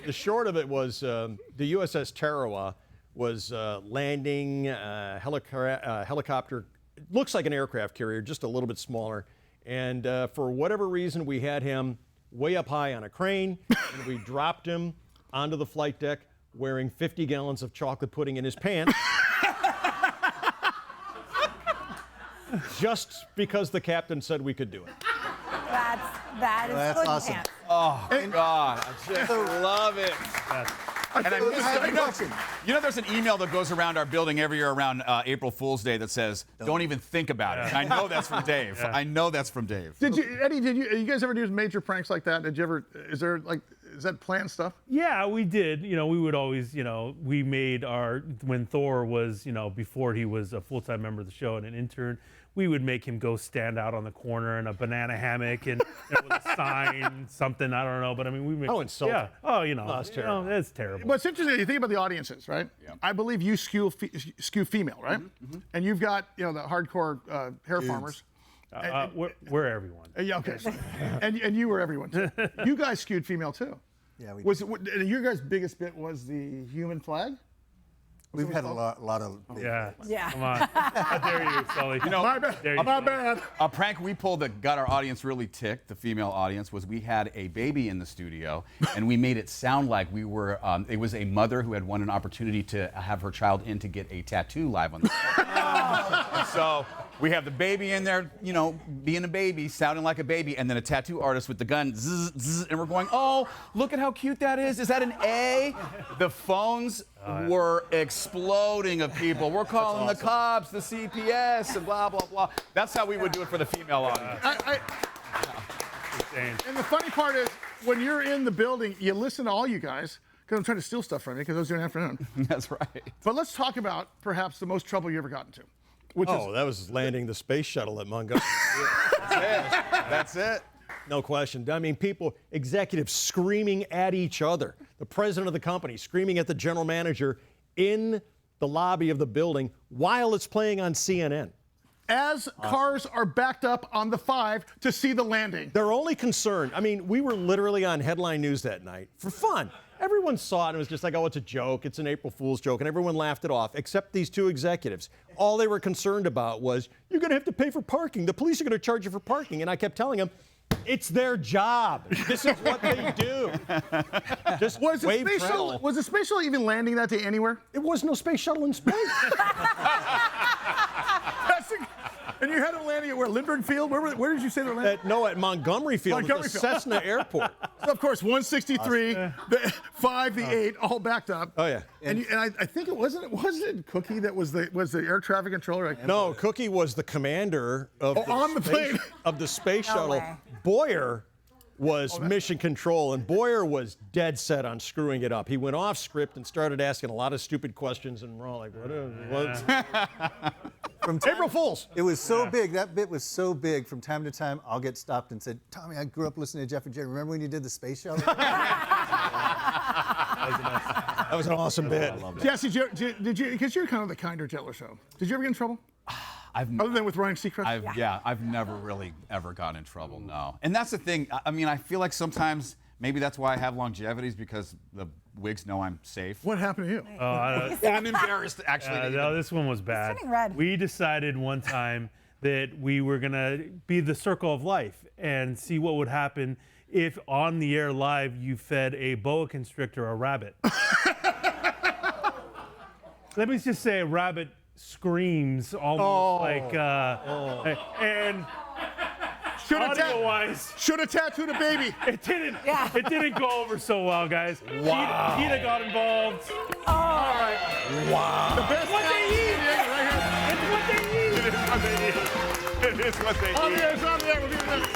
S6: The short of it was the USS Tarawa was landing helicopter. Looks like an aircraft carrier, just a little bit smaller. And for whatever reason, we had him way up high on a crane, and we dropped him onto the flight deck wearing 50 gallons of chocolate pudding in his pants. Just because the captain said we could do it.
S3: That is
S4: That's
S3: Puddin'
S4: awesome.
S3: Pants.
S7: Oh, God. I just love it. And I
S4: I have a question.
S7: there's an email that goes around our building every year around April Fool's Day that says, "Don't even think about it." And I know that's from Dave.
S1: Yeah.
S7: I know that's from Dave.
S2: Eddie, you guys ever do major pranks like that? Is that planned stuff?
S1: Yeah, we did. We would always, we made when Thor was, before he was a full-time member of the show and an intern, we would make him go stand out on the corner in a banana hammock and with a sign, something, I don't know. But I mean, we make.
S6: Oh, insulting.
S1: Yeah. Oh,
S6: that's terrible.
S1: It's terrible.
S2: But it's interesting. You think about the audiences, right?
S7: Yeah.
S2: I believe you skew female, right? And you've got the hardcore hair farmers.
S1: We're everyone.
S2: Yeah, okay. and you were everyone too. You guys skewed female too.
S4: Yeah, we
S2: And your guys' biggest bit was the human flag?
S4: we've had a lot of.
S1: Yeah.
S3: Yeah.
S1: Come on. How dare you, Sully?
S2: My bad.
S1: There you
S2: My
S1: go.
S2: bad.
S7: A prank we pulled that got our audience really ticked, the female audience, was we had a baby in the studio, and we made it sound like we were. It was a mother who had won an opportunity to have her child in to get a tattoo live on the show. And so we have the baby in there, being a baby, sounding like a baby, and then a tattoo artist with the gun, zzz, zzz, and we're going, "Oh, look at how cute that is! Is that an A?" The phones were exploding of people. We're calling the cops, the CPS, and blah blah blah. That's how we would do it for the female audience.
S1: Insane.
S2: And the funny part is, when you're in the building, you listen to all you guys, because I'm trying to steal stuff from you, because I was doing afternoon.
S7: That's right.
S2: But let's talk about perhaps the most trouble you ever got into. Which is,
S6: That was landing the space shuttle at Montgomery.
S7: That's it.
S6: No question. I mean, executives screaming at each other. The president of the company screaming at the general manager in the lobby of the building while it's playing on CNN.
S2: as cars are backed up on the 5 to see the landing.
S6: They're only concerned. I mean, we were literally on headline news that night for fun. Everyone saw it and it was just like, oh, it's a joke. It's an April Fool's joke. And everyone laughed it off, except these two executives. All they were concerned about was, you're going to have to pay for parking. The police are going to charge you for parking. And I kept telling them, it's their job. This is what they do. Just
S2: Was the,
S6: wave
S2: space
S6: travel.
S2: shuttle, was the space shuttle even landing that day anywhere?
S6: There was no space shuttle in space.
S2: And you had it landing at where? Lindbergh Field? Where did you say they were landing?
S6: No, at Montgomery Field,
S2: Montgomery
S6: at the
S2: Field.
S6: Cessna Airport.
S2: So of course, 163, the 5, the 8, all backed up.
S6: Oh, yeah.
S2: And I think it wasn't Cookie that was the air traffic controller. Like,
S6: No, Cookie was the commander of
S2: on the plane.
S6: of the space
S3: No
S6: shuttle.
S3: way.
S6: Boyer was mission control, and Boyer was dead set on screwing it up. He went off script and started asking a lot of stupid questions, and we're all like, what?
S4: From time,
S6: April Fools.
S4: It was so big. That bit was so big. From time to time, I'll get stopped and said, "Tommy, I grew up listening to Jeff and Jerry. Remember when you did the space shuttle?"
S6: That was an awesome bit.
S2: Jesse, did you? Because you're kind of the kinder, gentler show. Did you ever get in trouble? Other than with Ryan Seacrest?
S7: I've never really ever gotten in trouble, no. And that's the thing. I mean, I feel like sometimes maybe that's why I have longevity is because the wigs know I'm safe.
S2: What happened to you?
S7: I'm embarrassed, actually.
S1: No, this one was bad.
S3: turning red.
S1: We decided one time that we were gonna be the circle of life and see what would happen if on the air live you fed a boa constrictor a rabbit. Let me just say, a rabbit screams almost like, and
S2: Should have
S1: audio-wise,
S2: tattooed a baby.
S1: it didn't.
S3: Yeah.
S1: It didn't go over so well, guys.
S6: Wow.
S1: PETA got involved.
S3: All right.
S6: Wow.
S2: The best
S1: What they eat.
S2: right here.
S1: It's what they eat.
S2: It is what they eat.
S1: It is what they
S2: On
S1: eat.
S2: the air, it's on the air. We'll be in a minute.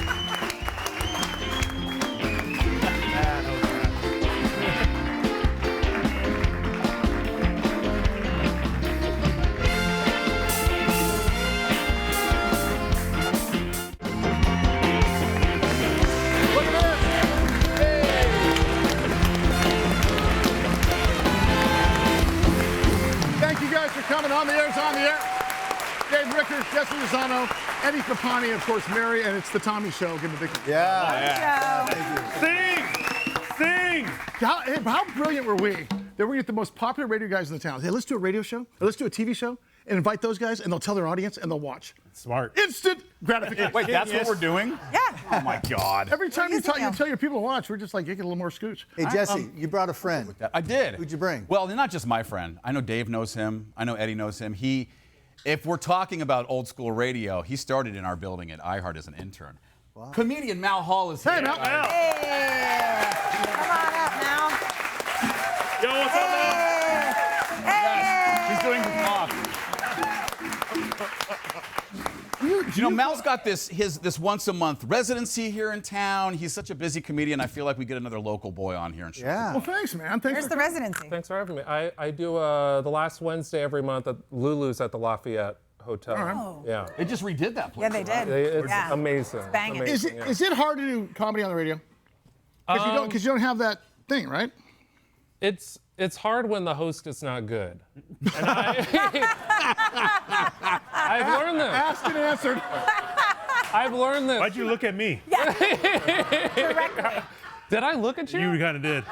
S2: Look at this. Thank you guys for coming. On the air, it's on the air. Dave Rickards, Jesse Lozano, Eddie Pappani, of course, Mary, and it's the Tommy Show. Give him a big
S4: Yeah.
S1: Sing.
S2: How brilliant were we that we get the most popular radio guys in the town? Hey, let's do a radio show, or let's do a TV show, and invite those guys, and they'll tell their audience, and they'll watch.
S1: Smart.
S2: Instant gratification.
S7: Wait, that's what we're doing?
S3: Yeah.
S7: Oh, my God.
S2: Every time you
S3: using them.
S2: tell your people to watch, we're just like, you get a little more scooch.
S4: Hey, Jesse, you brought a friend.
S7: I did.
S4: Who'd you bring?
S7: Well, not just my friend. I know Dave knows him. I know Eddie knows him. If we're talking about old school radio, he started in our building at iHeart as an intern. Wow. Comedian Mal Hall is here.
S2: Hey, Mal.
S3: Hey. Come on up now.
S1: Yo, what's up, man?
S3: Hey.
S7: He's doing his talk. You know, Mal's got this once a month residency here in town. He's such a busy comedian. I feel like we get another local boy on here in Chicago.
S4: Yeah.
S2: Well, thanks, man. Thanks
S3: Where's
S2: for
S3: the residency?
S8: Thanks for having me. I do the last Wednesday every month at Lulu's at the Lafayette Hotel.
S3: Oh.
S8: Yeah.
S7: They just redid that place.
S3: Yeah, they did.
S8: It's
S3: Yeah.
S8: amazing.
S3: It's banging.
S8: It's amazing,
S2: Is it hard to do comedy on the radio? Because you don't have that thing, right?
S8: It's hard when the host is not good. And I've learned this.
S2: Asked and answered.
S8: I've learned this.
S1: Why'd you look at me?
S3: Directly.
S8: Did I look at you?
S1: You kind of did.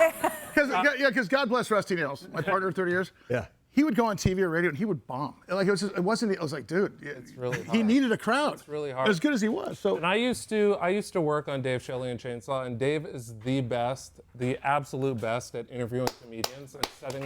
S2: Because God bless Rusty Nails, my partner of 30 years.
S6: Yeah.
S2: He would go on TV or radio and he would bomb. Like I was like, dude,
S8: really
S2: he
S8: hard.
S2: needed a crowd.
S8: It's really hard.
S2: As good as he was. So
S8: And I used to work on Dave Shelley and Chainsaw, and Dave is the best, the absolute best at interviewing comedians and setting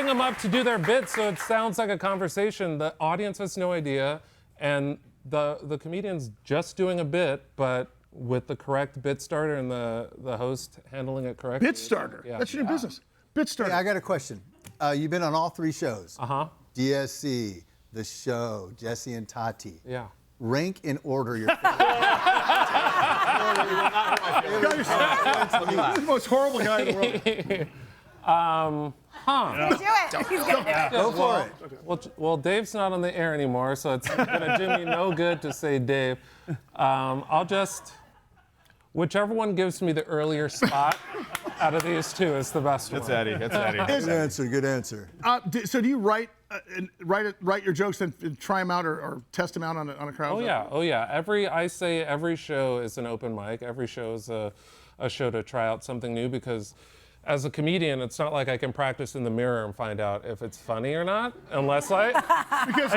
S8: them up to do their bits so it sounds like a conversation. The audience has no idea, and the comedian's just doing a bit, but with the correct bit starter and the host handling it correctly.
S2: Bit starter.
S8: Yeah.
S2: That's your new business. Bit starter.
S4: Hey, I got a question. You've been on all 3 shows.
S8: Uh-huh.
S4: DSC, The Show, Jesse and Tati.
S8: Yeah.
S4: Rank in order your favorite.
S2: the most horrible guy in the world.
S3: Do it. He's gonna
S4: Go for it.
S8: Well, Dave's not on the air anymore, so it's gonna do me no good to say Dave. I'll just, whichever one gives me the earlier spot out of these two is the best one.
S7: That's Eddie.
S4: Good answer. Good answer.
S2: So do you write your jokes and try them out or test them out on a crowd?
S8: Oh yeah. Every show is an open mic. Every show is a show to try out something new, because as a comedian, it's not like I can practice in the mirror and find out if it's funny or not, unless I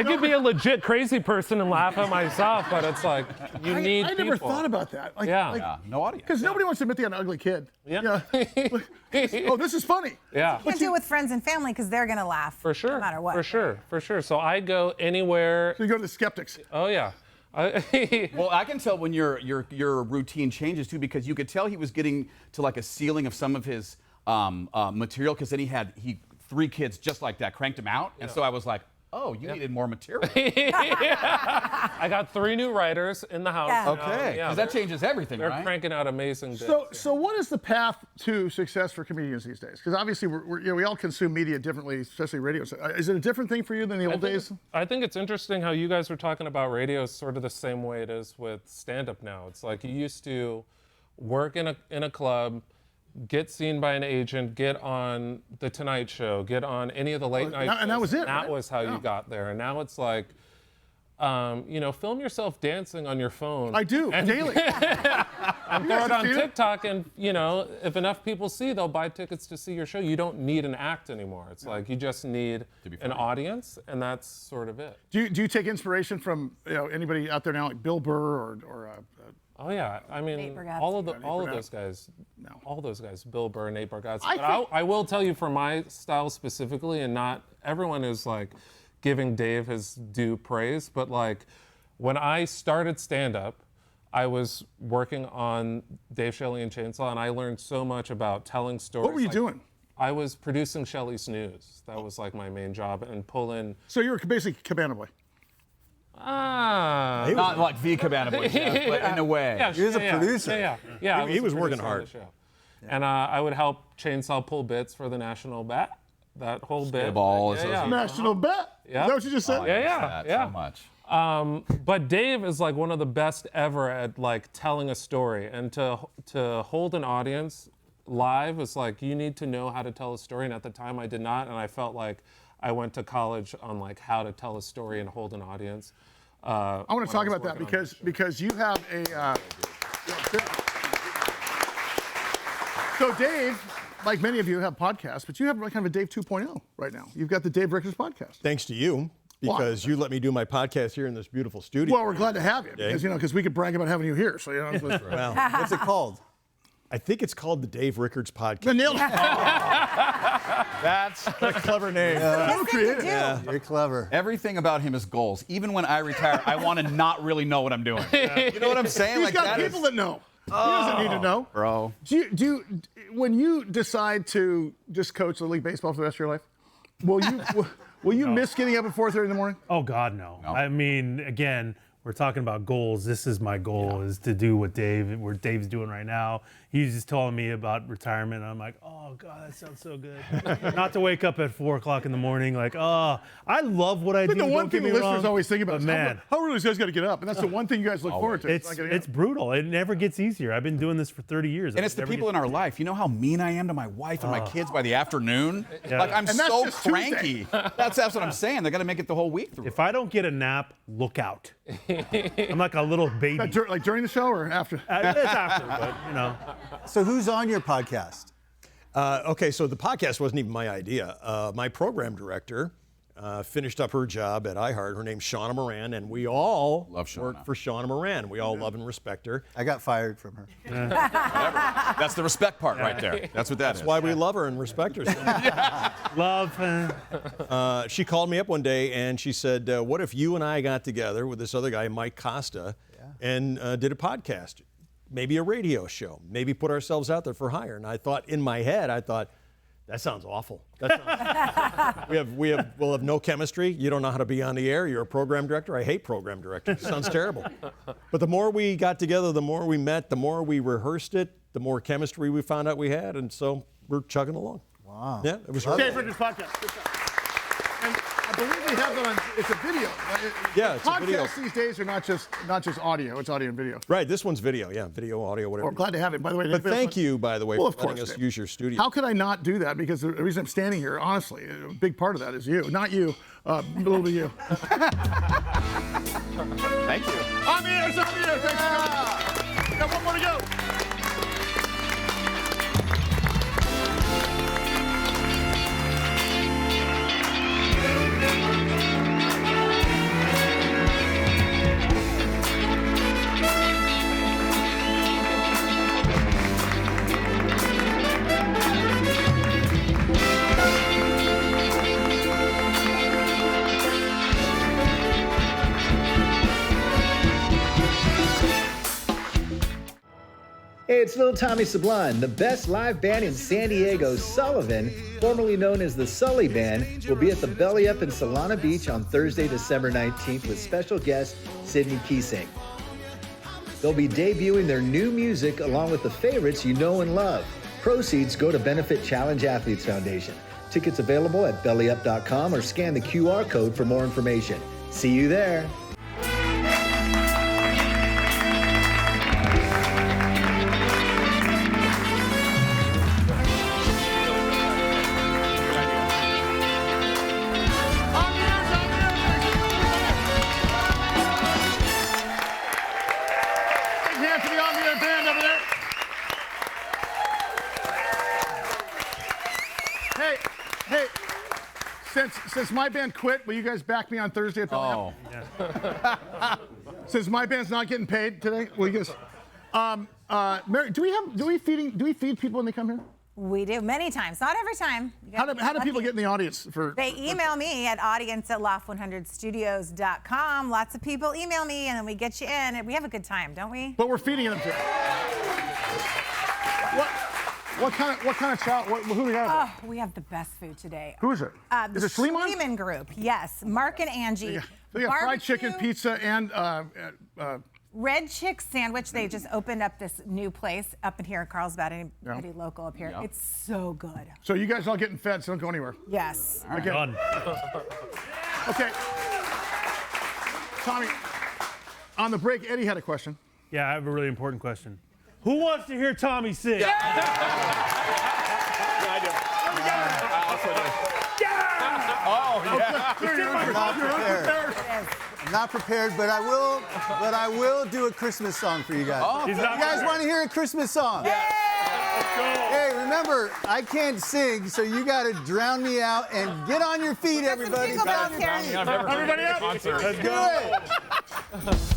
S8: could be a legit crazy person and laugh at myself, but it's like, you need
S2: I
S8: people.
S2: never thought about that.
S7: No audience.
S2: Because nobody wants to admit they got an ugly kid.
S8: Yeah.
S2: Oh, this is funny.
S8: Yeah.
S3: You can't do it with friends and family because they're gonna laugh.
S8: For sure.
S3: No matter what.
S8: For sure. So I go anywhere.
S2: So you go to the skeptics.
S8: Oh yeah.
S7: Well, I can tell when your routine changes too, because you could tell he was getting to like a ceiling of some of his material, because then he 3 kids just like that, cranked him out, and so I was like, oh, you needed more material.
S8: I got 3 new writers in the house.
S3: Yeah.
S8: now.
S7: Okay,
S8: Yeah,
S7: because that changes everything,
S8: they're
S7: right?
S8: cranking out amazing bits.
S2: So what is the path to success for comedians these days? Because obviously we all consume media differently, especially radio. So, is it a different thing for you than the old days?
S8: I think it's interesting how you guys were talking about radio is sort of the same way it is with stand-up now. It's like you used to work in a club, get seen by an agent, get on The Tonight Show, get on any of the late night shows.
S2: And that was it,
S8: That
S2: right?
S8: was how you got there. And now it's like, film yourself dancing on your phone.
S2: I do, daily.
S8: And throw it on
S2: seen it?
S8: TikTok, and if enough people see, they'll buy tickets to see your show. You don't need an act anymore. It's like you just need an audience, and that's sort of it.
S2: Do you take inspiration from anybody out there now, like Bill Burr or
S8: Oh yeah, I mean,
S3: Nate Bargatze.
S8: all of
S2: Bargatze.
S8: those guys, all those guys, Bill Burr, Nate Bargatze.
S2: I
S8: But I will tell you, for my style specifically, and not everyone is like giving Dave his due praise, but like when I started stand-up, I was working on Dave, Shelley, and Chainsaw, and I learned so much about telling stories.
S2: What were you doing?
S8: I was producing Shelley's News. That was like my main job, and pull in.
S2: So you were basically Cabana Boy.
S7: Not like the Cabana Boys, but in a way.
S8: Yeah,
S4: He was a producer.
S8: Yeah.
S6: He was
S8: a
S6: working
S8: producer on
S6: hard.
S8: the show. And I would help Chainsaw pull bits for the national bet. That whole bit.
S7: Ball,
S8: yeah.
S2: National bet.
S8: Yeah.
S2: Is that what you just said?
S8: Yeah.
S7: So much.
S8: But Dave is like one of the best ever at like telling a story, and to hold an audience live is like, you need to know how to tell a story. And at the time I did not, and I felt like I went to college on like how to tell a story and hold an audience.
S2: I want to talk about that because you have a. So Dave, like many of you, have podcasts, but you have kind of a Dave 2.0 right now. You've got the Dave Rickards podcast.
S6: Thanks to you, because you let me do my podcast here in this beautiful studio.
S2: Well, we're glad to have you because we could brag about having you here. So
S6: Well,
S4: What's it called?
S6: I think it's called the Dave Rickards Podcast.
S2: the nailed it.
S6: That's a clever name.
S2: So creative.
S4: You're clever.
S7: Everything about him is goals. Even when I retire, I want to not really know what I'm doing. You know what I'm saying?
S2: He's got people that know. He doesn't need to know.
S7: Bro.
S2: When you decide to just coach Little League baseball for the rest of your life, will you miss getting up at 4:30 in the morning?
S1: Oh God, no. I mean, again, we're talking about goals. This is my goal, is to do what Dave's doing right now. He's just telling me about retirement. I'm like, oh God, that sounds so good. Not to wake up at 4 o'clock in the morning, like, oh, I love what I do.
S2: The one
S1: don't
S2: thing
S1: get
S2: the
S1: me
S2: listeners
S1: wrong,
S2: always think about
S1: but
S2: is
S1: man,
S2: how early these guys got to get up, and that's the one thing you guys look forward to.
S1: it's brutal. It never gets easier. I've been doing this for 30 years.
S7: And it's the people in our life. You know how mean I am to my wife and my kids by the afternoon?
S1: Yeah.
S7: Like, I'm
S2: And that's
S7: so
S2: just
S7: cranky. That's what I'm saying. They got to make it the whole week through.
S1: If I don't get a nap, look out. I'm like a little baby.
S2: Like during the show or after?
S1: It's after, but you know.
S4: So who's on your podcast?
S6: Okay, so the podcast wasn't even my idea. My program director finished up her job at iHeart. Her name's Shauna Moran, and we all
S7: Love Shauna.
S6: work for Shauna Moran. We all love and respect her.
S4: I got fired from her.
S7: That's the respect part right there. That's what that is.
S6: That's why we love her and respect her so much.
S1: Love.
S6: She called me up one day and she said, what if you and I got together with this other guy, Mike Costa, and did a podcast? Maybe a radio show, maybe put ourselves out there for hire. And I thought, in my head, that sounds awful. We'll have no chemistry. You don't know how to be on the air. You're a program director. I hate program directors. It sounds terrible. But the more we got together, the more we met, the more we rehearsed it, the more chemistry we found out we had, and so we're chugging along.
S4: Wow.
S6: Yeah, it was
S2: Dave Rickards podcast. Good stuff. And I believe we have that on. It's a video.
S6: Yeah, it's a video.
S2: Podcasts these days are not just audio. It's audio and video.
S6: Right, this one's video, yeah, video, audio, whatever.
S2: Well, glad to have it. By the way,
S6: But thank you, by the way,
S2: Well,
S6: for
S2: of
S6: letting
S2: course,
S6: us
S2: Dave.
S6: use your studio.
S2: How could I not do that? Because the reason I'm standing here, honestly, a big part of that is you, not you, a little bit you.
S7: Thank you.
S2: On the air, it's on the air. Thanks for coming. Got one more to go.
S5: Hey, it's Little Tommy Sublime. The best live band in San Diego, Sullivan, formerly known as the Sully Band, will be at the Belly Up in Solana Beach on Thursday, December 19th with special guest Sydney Keesing. They'll be debuting their new music along with the favorites you know and love. Proceeds go to Benefit Challenge Athletes Foundation. Tickets available at bellyup.com or scan the QR code for more information. See you there.
S2: Hands to the on the air band over there. Hey, since my band quit, will you guys back me on Thursday at Belly Up? Since my band's not getting paid today, will you guys? Mary, do we feed people when they come here?
S3: We do many times, not every time. You
S2: How
S3: gotta
S2: do
S3: be
S2: people
S3: lucky.
S2: get in the audience for?
S3: They email me at audience@loft100studios.com. Lots of people email me, and then we get you in, and we have a good time, don't we?
S2: But we're feeding them to. What kind of chow? Who do we have?
S3: Oh, we have the best food today.
S2: Who is it? Is it Schliemann?
S3: Schliemann Group, yes. Mark and Angie.
S2: They got fried
S3: Barbecue,
S2: chicken, pizza, and
S3: Red Chick Sandwich. They just opened up this new place up in here in Carlsbad. Anybody local up here.
S7: Yeah.
S3: It's so good.
S2: so you guys all getting fed, so don't go anywhere.
S3: Yes.
S2: Okay.
S1: Done.
S2: Okay. Tommy, on the break, Eddie had a question.
S1: Yeah, I have a really important question. Who wants to hear Tommy sing?
S4: I'm not prepared, but I will do a Christmas song for you guys.
S1: He's not
S4: You guys
S1: prepared.
S4: want to hear a Christmas song? Hey, remember, I can't sing, so you got to drown me out and get on your feet, everybody.
S3: Jingle bells here.
S7: I've never heard
S2: Everybody
S7: of a
S2: up?
S7: concert.
S1: Let's
S4: Do
S1: go.
S4: it.